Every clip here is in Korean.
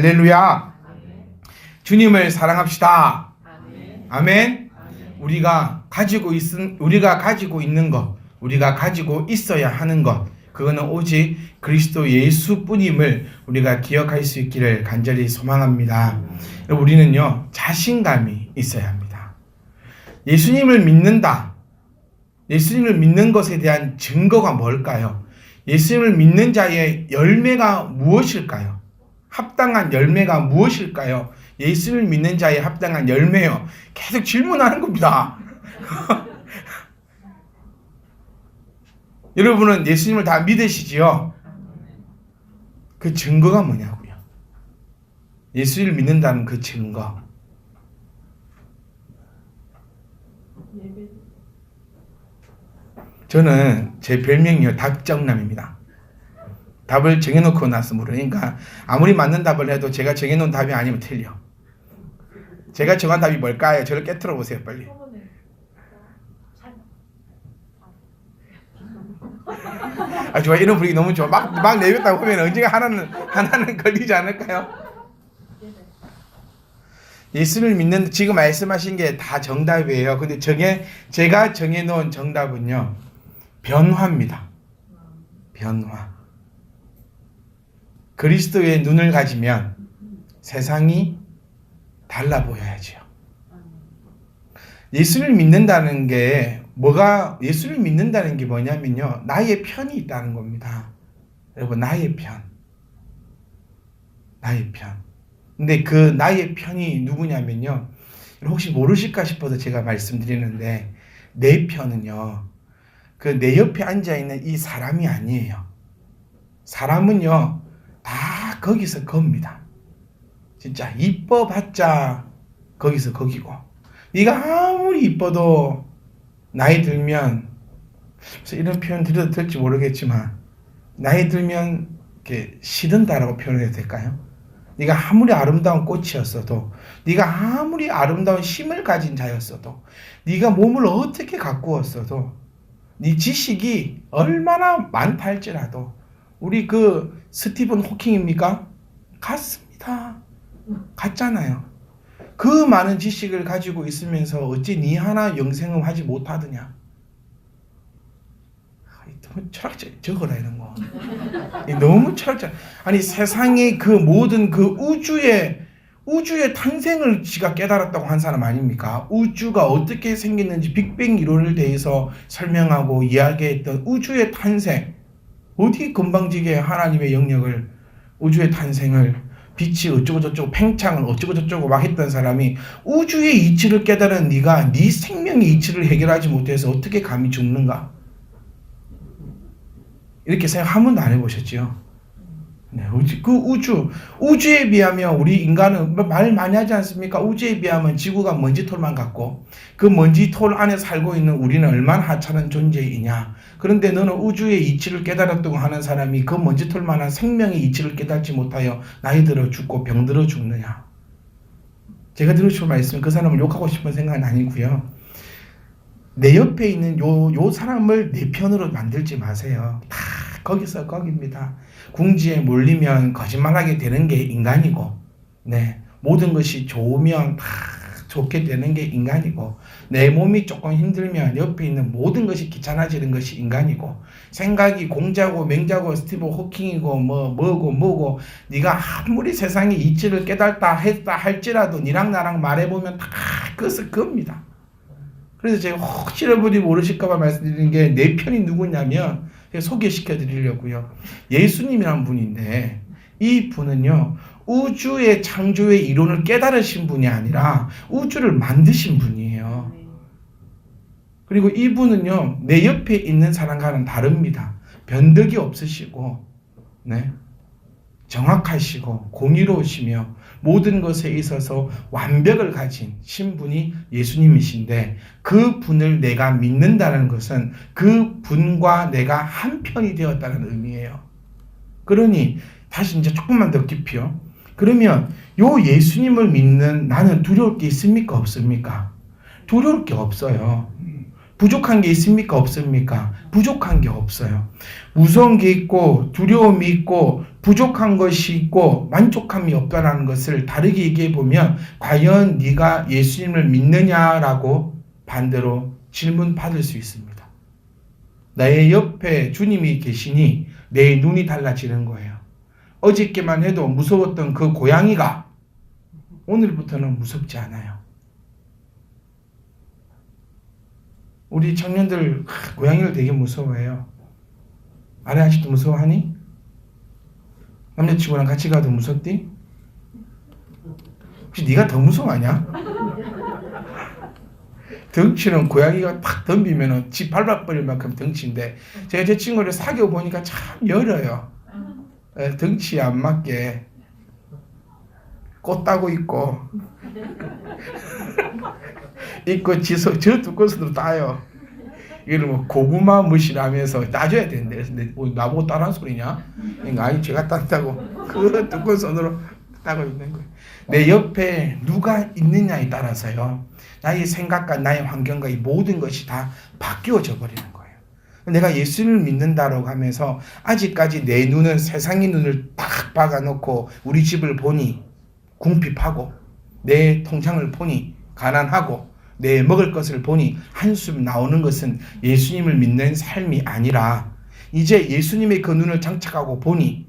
할렐루야. 주님을 사랑합시다. 아멘. 우리가 가지고 있는 것, 우리가 가지고 있어야 하는 것, 그거는 오직 그리스도 예수뿐임을 우리가 기억할 수 있기를 간절히 소망합니다. 우리는요, 자신감이 있어야 합니다. 예수님을 믿는다. 예수님을 믿는 것에 대한 증거가 뭘까요? 예수님을 믿는 자의 열매가 무엇일까요? 합당한 열매가 무엇일까요? 예수님을 믿는 자의 합당한 열매요. 계속 질문하는 겁니다. 여러분은 예수님을 다 믿으시지요? 그 증거가 뭐냐고요? 예수님을 믿는다는 그 증거. 저는 제 별명이요, 답정남입니다. 답을 정해놓고 나서 물으니까 아무리 맞는 답을 해도 제가 정해놓은 답이 아니면 틀려. 제가 정한 답이 뭘까요? 저를 깨트려 보세요, 빨리. 아, 좋아. 이런 분위기 너무 좋아. 막 내뱉다 보면 언젠가 하나는 걸리지 않을까요? 예수를 믿는, 지금 말씀하신 게 다 정답이에요. 근데 제가 정해놓은 정답은요, 변화입니다. 변화. 그리스도의 눈을 가지면 세상이 달라 보여야죠. 예수를 믿는다는 게 예수를 믿는다는 게 뭐냐면요, 나의 편이 있다는 겁니다. 여러분, 나의 편. 근데 그 나의 편이 누구냐면요, 혹시 모르실까 싶어서 제가 말씀드리는데, 내 편은요, 그 내 옆에 앉아있는 이 사람이 아니에요. 사람은요, 다 거기서 겁니다. 진짜 이뻐봤자 거기서 거기고, 네가 아무리 이뻐도 나이 들면, 그래서 이런 표현 드려도 될지 모르겠지만, 나이 들면 이렇게 시든다라고 표현해도 될까요? 네가 아무리 아름다운 꽃이었어도, 네가 아무리 아름다운 힘을 가진 자였어도, 네가 몸을 어떻게 가꾸었어도, 네 지식이 얼마나 많다 할지라도, 우리 그 스티븐 호킹입니까? 같습니다. 같잖아요. 그 많은 지식을 가지고 있으면서 어찌 네 하나 영생을 하지 못하느냐? 너무 철학적, 적어라 이런 거. 너무 철학적. 아니, 세상의 그 모든 그 우주의 탄생을 지가 깨달았다고 한 사람 아닙니까? 우주가 어떻게 생겼는지 빅뱅 이론을 대해서 설명하고 이야기했던 우주의 탄생. 어디 건방지게 하나님의 영역을, 우주의 탄생을, 빛이 어쩌고저쩌고, 팽창을 어쩌고저쩌고 막 했던 사람이 우주의 이치를 깨달은 네가 네 생명의 이치를 해결하지 못해서 어떻게 감히 죽는가? 이렇게 생각 한 번도 안 해보셨지요? 네, 그 우주에 비하면 우리 인간은 말 많이 하지 않습니까? 우주에 비하면 지구가 먼지털만 같고, 그 먼지털 안에 살고 있는 우리는 얼마나 하찮은 존재이냐. 그런데 너는 우주의 이치를 깨달았다고 하는 사람이 그 먼지털만한 생명의 이치를 깨달지 못하여 나이 들어 죽고 병들어 죽느냐. 제가 들으시고 말씀은 그 사람을 욕하고 싶은 생각은 아니고요. 내 옆에 있는 요 사람을 내 편으로 만들지 마세요. 다 거기서 거기입니다. 궁지에 몰리면 거짓말하게 되는 게 인간이고, 네, 모든 것이 좋으면 다 좋게 되는 게 인간이고, 내 몸이 조금 힘들면 옆에 있는 모든 것이 귀찮아지는 것이 인간이고, 생각이 공자고 맹자고 스티븐 호킹이고 뭐고 네가 아무리 세상의 이치를 깨달다 했다 할지라도 니랑 나랑 말해보면 다 그것은 겁니다. 그래서 제가 혹시 여러분이 모르실까봐 말씀드리는 게, 내 편이 누구냐면 소개시켜 드리려고요. 예수님이란 분인데, 이 분은요, 우주의 창조의 이론을 깨달으신 분이 아니라 우주를 만드신 분이에요. 그리고 이분은요, 내 옆에 있는 사람과는 다릅니다. 변덕이 없으시고, 네, 정확하시고 공의로우시며 모든 것에 있어서 완벽을 가진 신분이 예수님이신데, 그 분을 내가 믿는다는 것은 그 분과 내가 한 편이 되었다는 의미예요. 그러니 다시 이제 조금만 더 깊이요. 그러면 요 예수님을 믿는 나는 두려울 게 있습니까? 없습니까? 두려울 게 없어요. 부족한 게 있습니까? 없습니까? 부족한 게 없어요. 무서운 게 있고 두려움이 있고 부족한 것이 있고 만족함이 없다는 것을 다르게 얘기해 보면 과연 네가 예수님을 믿느냐라고 반대로 질문 받을 수 있습니다. 나의 옆에 주님이 계시니 내 눈이 달라지는 거예요. 어저께만 해도 무서웠던 그 고양이가 오늘부터는 무섭지 않아요. 우리 청년들 고양이를 되게 무서워해요. 아래 아직도 무서워하니? 남자친구랑 같이 가도 무섭디? 혹시 네가 더 무서워하냐? 덩치는 고양이가 팍 덤비면 집 밟아버릴 만큼 덩치인데 제가 제 친구를 사귀어 보니까 참 열어요. 덩치에 안 맞게 꽃 따고 있고 저 두 꽃으로 따요. 이걸 뭐 고구마 무시라면서 따줘야 되는데 근데 뭐 나보고 따라한 소리냐? 그러니까 아니 제가 딴다고 그 두 꽃으로 따고 있는 거예요. 내 옆에 누가 있느냐에 따라서요. 나의 생각과 나의 환경과 이 모든 것이 다 바뀌어져 버리는 거예요. 내가 예수를 믿는다라고 하면서 아직까지 내 눈은 세상의 눈을 딱 박아놓고 우리 집을 보니 궁핍하고 내 통장을 보니 가난하고 내 먹을 것을 보니 한숨 나오는 것은 예수님을 믿는 삶이 아니라 이제 예수님의 그 눈을 장착하고 보니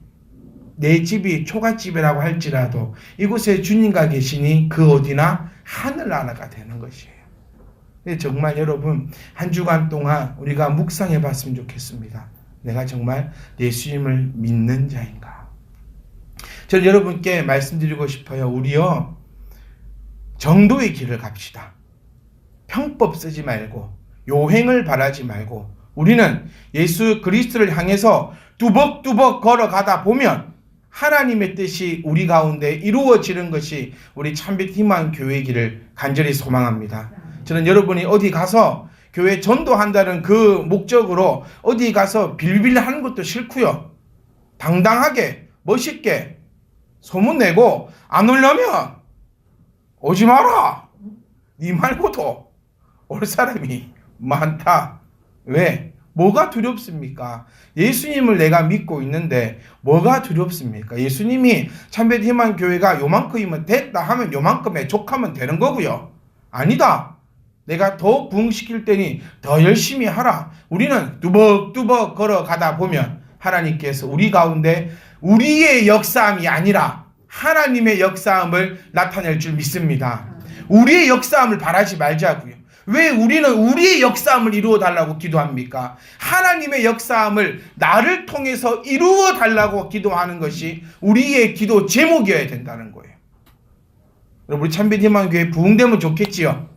내 집이 초가집이라고 할지라도 이곳에 주님과 계시니 그 어디나 하늘나라가 되는 것이에요. 정말 여러분 한 주간 동안 우리가 묵상해 봤으면 좋겠습니다. 내가 정말 예수님을 믿는 자인가? 저는 여러분께 말씀드리고 싶어요. 우리요 정도의 길을 갑시다. 편법 쓰지 말고 요행을 바라지 말고 우리는 예수 그리스도를 향해서 뚜벅뚜벅 걸어가다 보면 하나님의 뜻이 우리 가운데 이루어지는 것이 우리 참빛 희망 교회의 길을 간절히 소망합니다. 저는 여러분이 어디 가서 교회 전도한다는 그 목적으로 어디 가서 빌빌 하는 것도 싫고요. 당당하게 멋있게 소문내고 안 오려면 오지 마라. 네 말고도 올 사람이 많다. 왜? 뭐가 두렵습니까? 예수님을 내가 믿고 있는데 뭐가 두렵습니까? 예수님이 참빛 희망 교회가 요만큼이면 됐다 하면 요만큼에 족하면 되는 거고요. 아니다. 내가 더 부흥시킬 테니 더 열심히 하라. 우리는 뚜벅뚜벅 걸어가다 보면 하나님께서 우리 가운데 우리의 역사함이 아니라 하나님의 역사함을 나타낼 줄 믿습니다. 우리의 역사함을 바라지 말자고요. 왜 우리는 우리의 역사함을 이루어 달라고 기도합니까? 하나님의 역사함을 나를 통해서 이루어 달라고 기도하는 것이 우리의 기도 제목이어야 된다는 거예요. 여러분, 우리 참빛 희망교회 부흥되면 좋겠지요?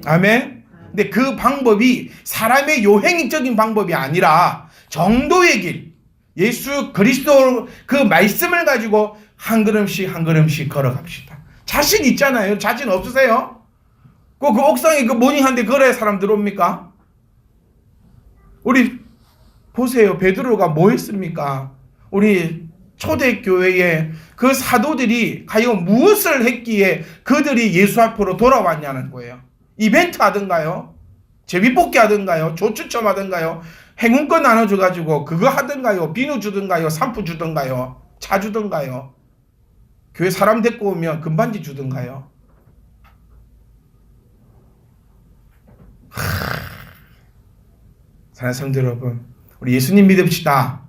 아멘? 근데 그 방법이 사람의 요행적인 방법이 아니라 정도의 길, 예수 그리스도 그 말씀을 가지고 한 걸음씩 한 걸음씩 걸어갑시다. 자신 있잖아요. 자신 없으세요? 그 옥상에 그 모닝한데 걸어야 사람 들어옵니까? 우리 보세요. 베드로가 뭐 했습니까? 우리 초대교회에 그 사도들이 과연 무엇을 했기에 그들이 예수 앞으로 돌아왔냐는 거예요. 이벤트 하던가요? 제비뽑기 하던가요? 조추첨 하던가요? 행운권 나눠줘가지고 그거 하던가요? 비누 주던가요? 산푸 주던가요? 차 주던가요? 교회 사람 데리고 오면 금반지 주던가요? 사랑하는 성도 여러분, 우리 예수님 믿읍시다.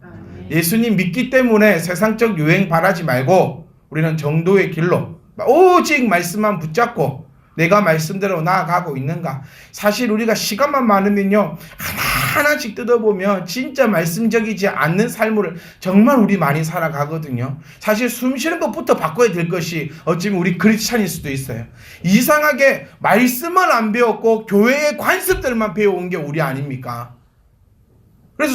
예수님 믿기 때문에 세상적 유행 바라지 말고 우리는 정도의 길로 오직 말씀만 붙잡고 내가 말씀대로 나아가고 있는가. 사실 우리가 시간만 많으면요 하나하나씩 뜯어보면 진짜 말씀적이지 않는 삶을 정말 우리 많이 살아가거든요. 사실 숨 쉬는 것부터 바꿔야 될 것이 어쩌면 우리 크리스찬일 수도 있어요. 이상하게 말씀을 안 배웠고 교회의 관습들만 배워온 게 우리 아닙니까?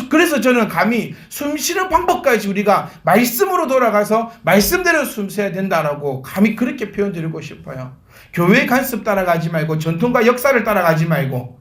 그래서 저는 감히 숨 쉬는 방법까지 우리가 말씀으로 돌아가서 말씀대로 숨 쉬어야 된다라고 감히 그렇게 표현드리고 싶어요. 교회의 관습 따라가지 말고 전통과 역사를 따라가지 말고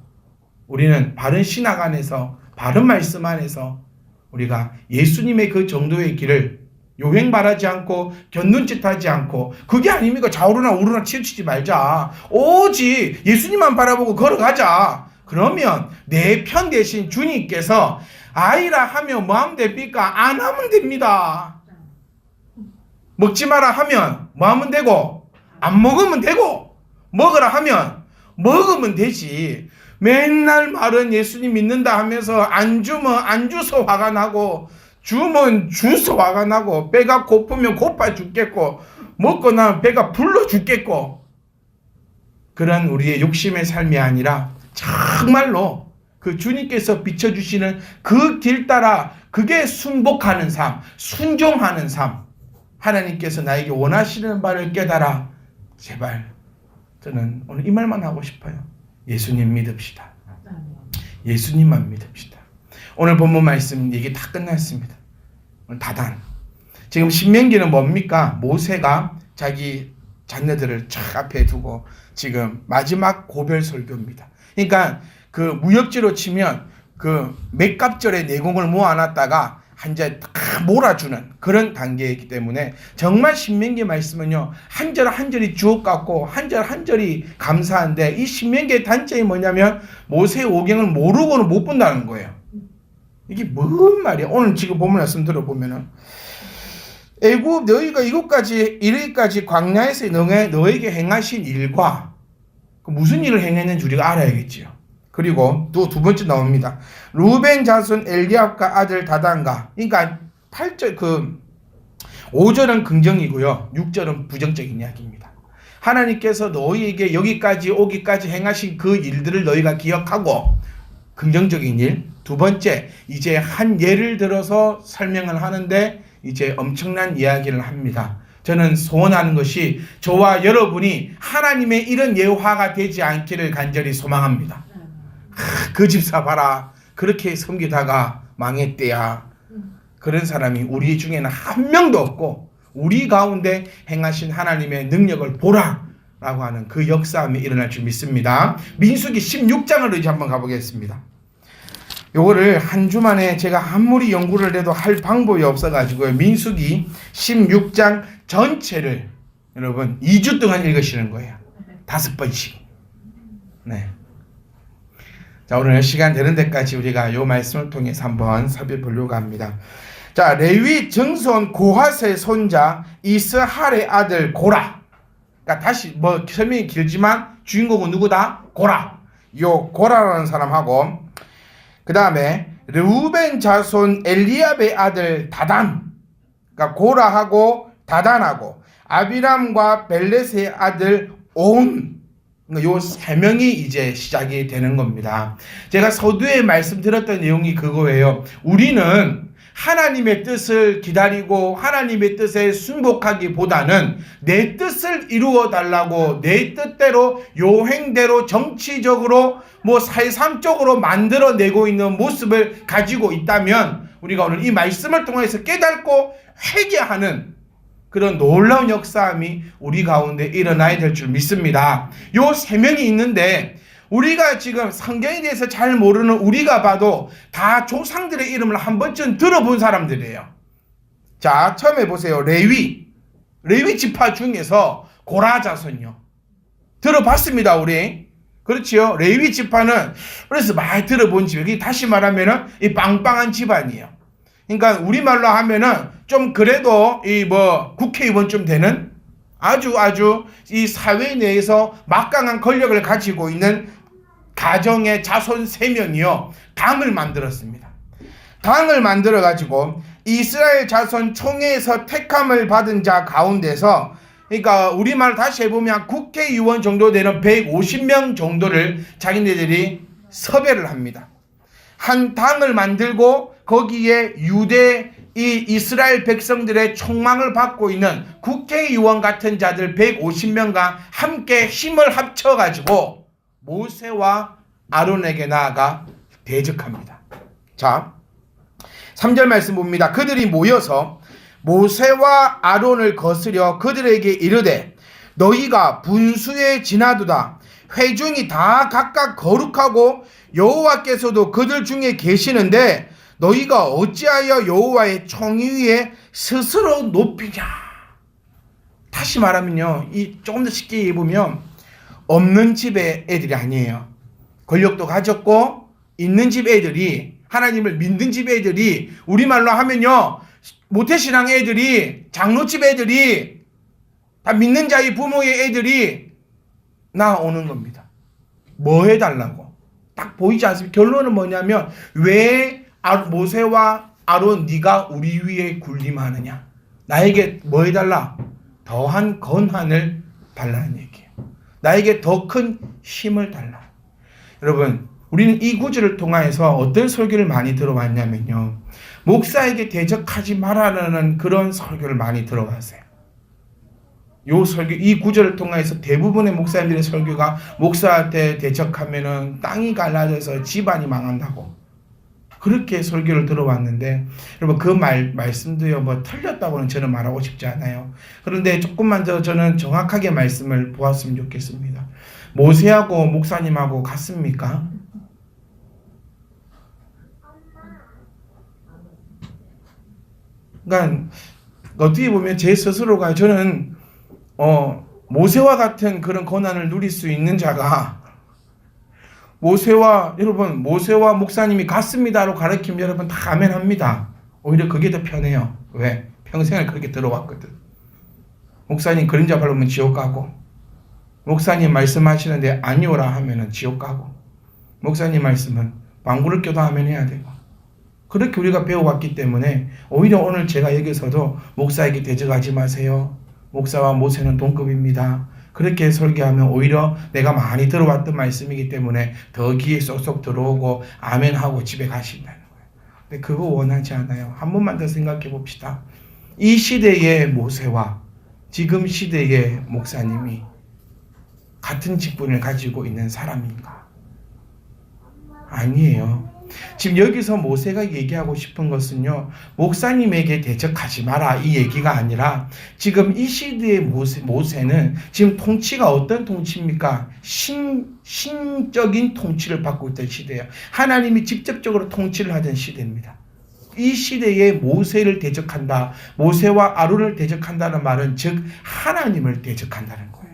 우리는 바른 신학 안에서 바른 말씀 안에서 우리가 예수님의 그 정도의 길을 요행 바라지 않고 견눈짓 하지 않고 그게 아닙니까? 좌우로나 우로나 치우치지 말자. 오직 예수님만 바라보고 걸어가자. 그러면 내 편 대신 주님께서 아이라 하면 뭐 하면 됩니까? 안 하면 됩니다. 먹지 마라 하면 뭐 하면 되고, 안 먹으면 되고, 먹으라 하면 먹으면 되지. 맨날 말은 예수님 믿는다 하면서 안 주면 안 주서 화가 나고, 주면 주서 화가 나고, 배가 고프면 고파 죽겠고, 먹고 나면 배가 불러 죽겠고, 그런 우리의 욕심의 삶이 아니라 정말로 그 주님께서 비춰주시는 그 길 따라 그게 순복하는 삶, 순종하는 삶, 하나님께서 나에게 원하시는 바를 깨달아. 제발 저는 오늘 이 말만 하고 싶어요. 예수님 믿읍시다. 예수님만 믿읍시다. 오늘 본문 말씀 얘기 다 끝났습니다. 오늘 다단. 지금 신명기는 뭡니까? 모세가 자기 자녀들을 쫙 앞에 두고 지금 마지막 고별 설교입니다. 그러니까 그 무협지로 치면 그 맥갑절의 내공을 모아놨다가 한 자리 다 몰아주는 그런 단계이기 때문에 정말 신명기 말씀은요, 한 절 한 절이 주옥 같고 한 절 한 절이 감사한데, 이 신명기의 단점이 뭐냐면 모세의 오경을 모르고는 못 본다는 거예요. 이게 뭔 말이야? 오늘 지금 본문 말씀 들어보면은 애굽 너희가 이곳까지 이르기까지 광야에서 너에게 행하신 일과 무슨 일을 행했는지 우리가 알아야겠지요. 그리고 또 두 번째 나옵니다. 루벤 자손 엘리압과 아들 다단과, 그러니까 8절 5절은 긍정이고요, 6절은 부정적인 이야기입니다. 하나님께서 너희에게 여기까지 오기까지 행하신 그 일들을 너희가 기억하고, 긍정적인 일. 두 번째, 이제 한 예를 들어서 설명을 하는데 이제 엄청난 이야기를 합니다. 저는 소원하는 것이 저와 여러분이 하나님의 이런 예화가 되지 않기를 간절히 소망합니다. 그 집사 봐라, 그렇게 섬기다가 망했대야. 그런 사람이 우리 중에는 한 명도 없고, 우리 가운데 행하신 하나님의 능력을 보라 라고 하는 그 역사함이 일어날 줄 믿습니다. 민수기 16장을 이제 한번 가보겠습니다. 요거를 한 주만에 제가 아무리 연구를 해도 할 방법이 없어가지고요, 민수기 16장 전체를 여러분 2주 동안 읽으시는 거예요. 5번씩. 네. 자, 오늘 시간 되는 데까지 우리가 요 말씀을 통해서 한번 살펴보려고 합니다. 자, 레위 정손 고핫의 손자 이스할의 아들 고라. 그러니까 다시 뭐 설명이 길지만 주인공은 누구다? 고라. 요 고라라는 사람하고, 그 다음에 르우벤 자손 엘리압의 아들 다단. 그러니까 고라하고 다단하고, 아비람과 벨렛의 아들 온. 요 세 명이 이제 시작이 되는 겁니다. 제가 서두에 말씀드렸던 내용이 그거예요. 우리는 하나님의 뜻을 기다리고 하나님의 뜻에 순복하기보다는 내 뜻을 이루어 달라고 내 뜻대로 요행대로 정치적으로 뭐 사회상적으로 만들어내고 있는 모습을 가지고 있다면, 우리가 오늘 이 말씀을 통해서 깨닫고 회개하는 그런 놀라운 역사함이 우리 가운데 일어나야 될 줄 믿습니다. 요 세 명이 있는데 우리가 지금 성경에 대해서 잘 모르는 우리가 봐도 다 조상들의 이름을 한 번쯤 들어본 사람들이에요. 자, 처음에 보세요. 레위 지파 중에서 고라 자손요. 들어봤습니다, 우리. 그렇지요. 레위 지파는 그래서 많이 들어본 집이, 다시 말하면은 이 빵빵한 집안이에요. 그러니까 우리말로 하면은 좀 그래도 이 뭐 국회의원쯤 되는 아주 이 사회 내에서 막강한 권력을 가지고 있는 가정의 자손 3명이요 당을 만들었습니다. 당을 만들어 가지고 이스라엘 자손 총회에서 택함을 받은 자 가운데서, 그러니까 우리말 다시 해보면 국회의원 정도 되는 150명 정도를 자기네들이 섭외를 합니다. 한 당을 만들고 거기에 유대 이 이스라엘 백성들의 총망을 받고 있는 국회의원 같은 자들 150명과 함께 힘을 합쳐가지고 모세와 아론에게 나아가 대적합니다. 자, 3절 말씀 봅니다. 그들이 모여서 모세와 아론을 거스려 그들에게 이르되 너희가 분수에 지나도다. 회중이 다 각각 거룩하고 여호와께서도 그들 중에 계시는데 너희가 어찌하여 여호와의 총위에 스스로 높이냐. 다시 말하면요, 이 조금 더 쉽게 해보면 없는 집의 애들이 아니에요. 권력도 가졌고 있는 집 애들이, 하나님을 믿는 집 애들이, 우리말로 하면요 모태신앙 애들이, 장로집 애들이, 다 믿는 자의 부모의 애들이 나오는 겁니다. 뭐 해달라고? 딱 보이지 않습니까? 결론은 뭐냐면 왜 모세와 아론 네가 우리 위에 군림하느냐? 나에게 뭐 해달라? 더한 권한을 달라는 얘기예요. 나에게 더 큰 힘을 달라. 여러분, 우리는 이 구절을 통해서 어떤 설교를 많이 들어왔냐면요, 목사에게 대적하지 말라는 그런 설교를 많이 들어왔어요. 요 설교, 이 구절을 통해서 대부분의 목사님들의 설교가 목사한테 대적하면은 땅이 갈라져서 집안이 망한다고, 그렇게 설교를 들어왔는데, 여러분 그 말씀도요 뭐 틀렸다고는 저는 말하고 싶지 않아요. 그런데 조금만 더 저는 정확하게 말씀을 보았으면 좋겠습니다. 모세하고 목사님하고 같습니까? 그러니까 어떻게 보면 제 스스로가, 저는 모세와 같은 그런 권한을 누릴 수 있는 자가, 여러분 모세와 목사님이 같습니다로 가르치면 여러분 다 아멘합니다. 오히려 그게 더 편해요. 왜? 평생을 그렇게 들어왔거든. 목사님 그림자 바르면 지옥 가고, 목사님 말씀하시는데 아니오라 하면은 지옥 가고, 목사님 말씀은 방구를 껴도 아멘해야 되고, 그렇게 우리가 배워왔기 때문에 오히려 오늘 제가 여기서도 목사에게 대적하지 마세요, 목사와 모세는 동급입니다, 그렇게 설교하면 오히려 내가 많이 들어왔던 말씀이기 때문에 더 귀에 쏙쏙 들어오고 아멘하고 집에 가신다는 거예요. 근데 그거 원하지 않아요. 한 번만 더 생각해 봅시다. 이 시대의 모세와 지금 시대의 목사님이 같은 직분을 가지고 있는 사람인가? 아니에요. 지금 여기서 모세가 얘기하고 싶은 것은요, 목사님에게 대적하지 마라 이 얘기가 아니라, 지금 이 시대의 모세는 지금 통치가 어떤 통치입니까? 신적인 통치를 받고 있던 시대예요. 하나님이 직접적으로 통치를 하던 시대입니다. 이 시대에 모세를 대적한다, 모세와 아론을 대적한다는 말은 즉 하나님을 대적한다는 거예요.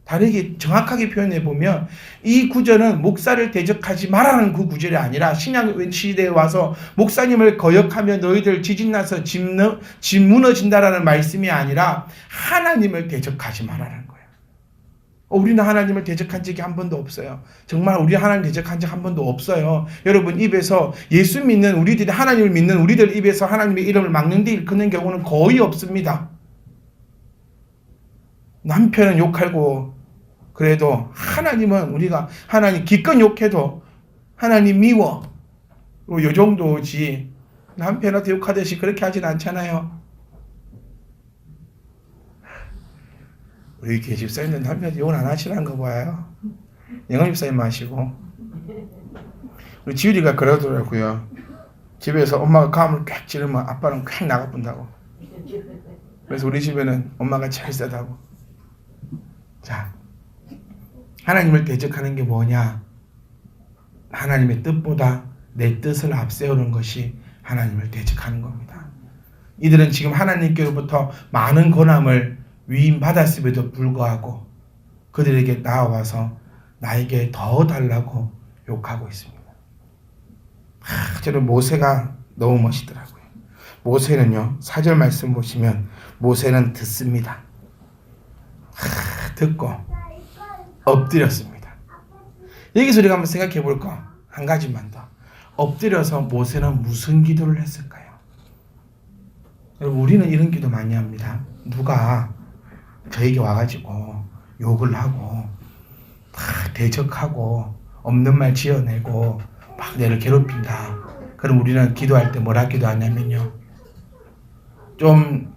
다르게 정확하게 표현해 보면 이 구절은 목사를 대적하지 말라는 그 구절이 아니라, 신약 시대에 와서 목사님을 거역하면 너희들 지진나서 집 무너진다라는 말씀이 아니라 하나님을 대적하지 말라는 거예요. 우리는 하나님을 대적한 적이 한 번도 없어요. 정말 우리 하나님 대적한 적 한 번도 없어요. 여러분 입에서 예수 믿는 우리들이, 하나님을 믿는 우리들 입에서 하나님의 이름을 막는 데 일컫는 경우는 거의 없습니다. 남편은 욕하고 그래도 하나님은, 우리가 하나님 기껏 욕해도 하나님 미워, 요 정도지 남편한테 욕하듯이 그렇게 하진 않잖아요. 우리 교회 집사님들 남편한테 욕을 안 하시라는 거 봐요. 영원 집사님 마시고. 우리 지율이가 그러더라고요. 집에서 엄마가 감을 꽉 찌르면 아빠는 꽉 나가본다고. 그래서 우리 집에는 엄마가 제일 세다고. 자, 하나님을 대적하는 게 뭐냐? 하나님의 뜻보다 내 뜻을 앞세우는 것이 하나님을 대적하는 겁니다. 이들은 지금 하나님께로부터 많은 권함을 위임받았음에도 불구하고 그들에게 나와서 나에게 더 달라고 욕하고 있습니다. 저는 모세가 너무 멋있더라고요. 모세는요, 4절 말씀 보시면 모세는 듣습니다. 듣고 엎드렸습니다. 여기서 우리가 한번 생각해 볼까? 한 가지만 더. 엎드려서 모세는 무슨 기도를 했을까요? 여러분, 우리는 이런 기도 많이 합니다. 누가 저에게 와가지고 욕을 하고 막 대적하고 없는 말 지어내고 막 내를 괴롭힌다. 그럼 우리는 기도할 때 뭐라 기도하냐면요, 좀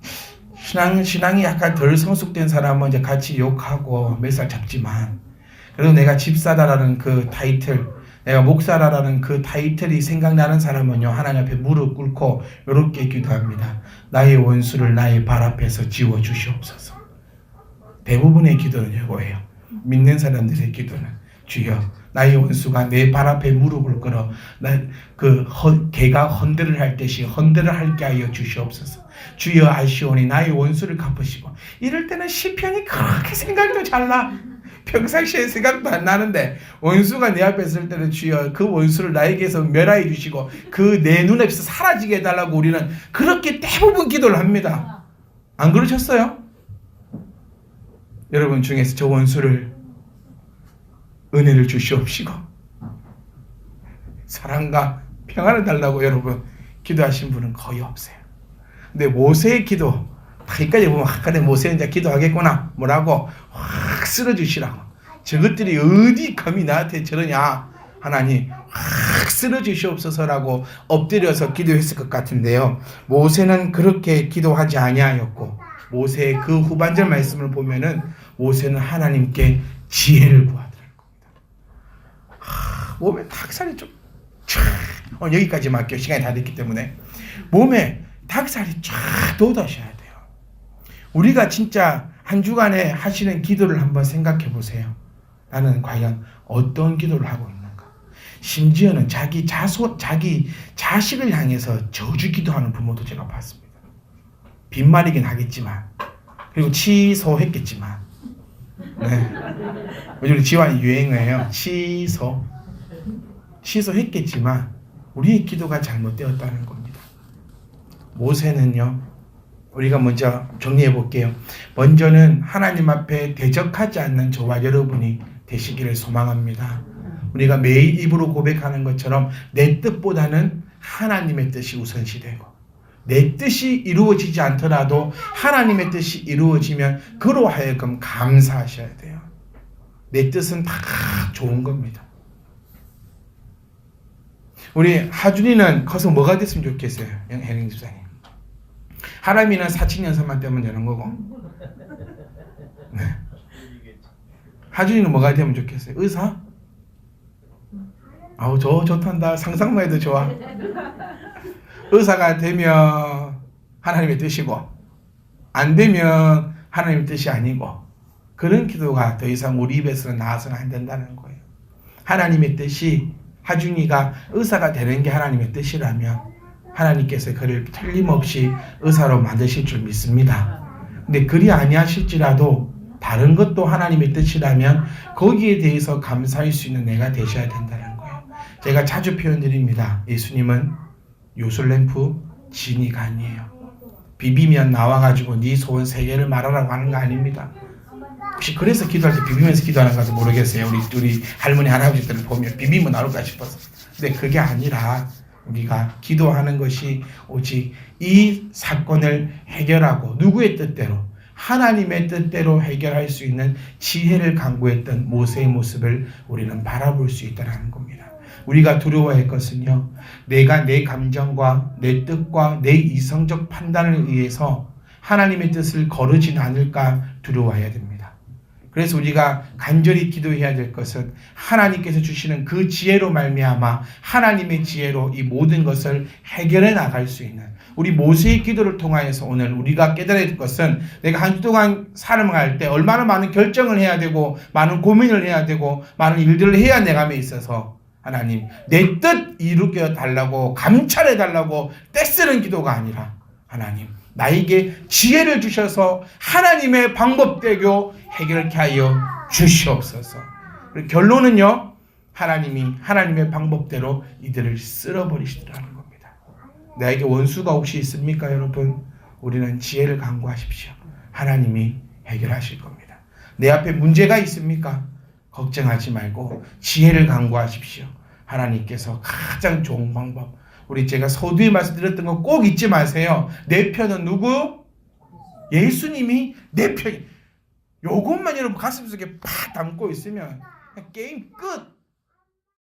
신앙이 약간 덜 성숙된 사람은 이제 같이 욕하고 몇 살 잡지만, 그래도 내가 집사다라는 그 타이틀, 내가 목사라는 그 타이틀이 생각나는 사람은요, 하나님 앞에 무릎 꿇고 이렇게 기도합니다. 나의 원수를 나의 발 앞에서 지워 주시옵소서. 대부분의 기도는 이거예요. 믿는 사람들의 기도는, 주여 나의 원수가 내 발 앞에 무릎을 꿇어 개가 헌들을 할 듯이 헌들을 하게 하여 주시옵소서. 주여 아시오니 나의 원수를 갚으시고. 이럴 때는 시편이 그렇게 생각도 잘 나. 평상시에 생각도 안 나는데 원수가 내 앞에 있을 때는 주여 그 원수를 나에게서 멸하여 주시고 그 내 눈앞에서 사라지게 해달라고 우리는 그렇게 대부분 기도를 합니다. 안 그러셨어요? 여러분 중에서 저 원수를 은혜를 주시옵시고 사랑과 평안을 달라고 여러분 기도하신 분은 거의 없어요. 근데 모세의 기도 여기까지 보면 그래 모세는 이제 기도하겠구나 뭐라고 확 쓸어주시라고. 저것들이 어디 감히 나한테 저러냐 하나님 확 쓸어주시옵소서라고 엎드려서 기도했을 것 같은데요. 모세는 그렇게 기도하지 아니하였고 모세의 그 후반절 말씀을 보면은 모세는 하나님께 지혜를 구하더라는 겁니다. 몸에 닭살이 좀 여기까지 맡겨 시간이 다 됐기 때문에 몸에 닭살이 쫙 돋아셔야 돼요. 우리가 진짜 한 주간에 하시는 기도를 한번 생각해 보세요. 나는 과연 어떤 기도를 하고 있는가? 심지어는 자기 자식을 향해서 저주 기도하는 부모도 제가 봤습니다. 빈말이긴 하겠지만 그리고 취소했겠지만 네. 요즘 지환이 유행어예요. 취소했겠지만 우리의 기도가 잘못되었다는 겁니다. 모세는요. 우리가 먼저 정리해 볼게요. 먼저는 하나님 앞에 대적하지 않는 저와 여러분이 되시기를 소망합니다. 우리가 매일 입으로 고백하는 것처럼 내 뜻보다는 하나님의 뜻이 우선시되고 내 뜻이 이루어지지 않더라도 하나님의 뜻이 이루어지면 그로 하여금 감사하셔야 돼요. 내 뜻은 다 좋은 겁니다. 우리 하준이는 커서 뭐가 됐으면 좋겠어요? 혜령 집사님. 하람이는 사칙연산만 되면 되는 거고 네. 하준이는 뭐가 되면 좋겠어요? 의사? 아우 좋단다. 상상만 해도 좋아. 의사가 되면 하나님의 뜻이고 안 되면 하나님의 뜻이 아니고 그런 기도가 더 이상 우리 입에서는 나와서는 안 된다는 거예요. 하나님의 뜻이 하준이가 의사가 되는 게 하나님의 뜻이라면 하나님께서 그를 틀림없이 의사로 만드실 줄 믿습니다. 근데 그리 아니하실지라도 다른 것도 하나님의 뜻이라면 거기에 대해서 감사할 수 있는 내가 되셔야 된다는 거예요. 제가 자주 표현드립니다. 예수님은 요술램프 진이가 아니에요. 비비면 나와가지고 네 소원 3개를 말하라고 하는 거 아닙니다. 혹시 그래서 기도할 때 비비면서 기도하는가도 모르겠어요. 우리 할머니 할아버지들을 보면 비비면 나올까 싶어서. 근데 그게 아니라 우리가 기도하는 것이 오직 이 사건을 해결하고 누구의 뜻대로 하나님의 뜻대로 해결할 수 있는 지혜를 강구했던 모세의 모습을 우리는 바라볼 수 있다는 겁니다. 우리가 두려워할 것은요. 내가 내 감정과 내 뜻과 내 이성적 판단을 의해서 하나님의 뜻을 거르진 않을까 두려워해야 됩니다. 그래서 우리가 간절히 기도해야 될 것은 하나님께서 주시는 그 지혜로 말미암아 하나님의 지혜로 이 모든 것을 해결해 나갈 수 있는 우리 모세의 기도를 통하여서 오늘 우리가 깨달아야 될 것은 내가 한 주 동안 삶을 할 때 얼마나 많은 결정을 해야 되고 많은 고민을 해야 되고 많은 일들을 해야 내감에 있어서 하나님 내 뜻 이루게 달라고 감찰해 달라고 떼쓰는 기도가 아니라 하나님 나에게 지혜를 주셔서 하나님의 방법대로 해결케 하여 주시옵소서. 결론은요. 하나님이 하나님의 방법대로 이들을 쓸어버리시더라는 겁니다. 나에게 원수가 혹시 있습니까 여러분? 우리는 지혜를 강구하십시오. 하나님이 해결하실 겁니다. 내 앞에 문제가 있습니까? 걱정하지 말고 지혜를 강구하십시오. 하나님께서 가장 좋은 방법 우리 제가 서두에 말씀드렸던 거 꼭 잊지 마세요. 내 편은 누구? 예수님이 내 편이. 요것만 여러분 가슴속에 팍 담고 있으면 게임 끝.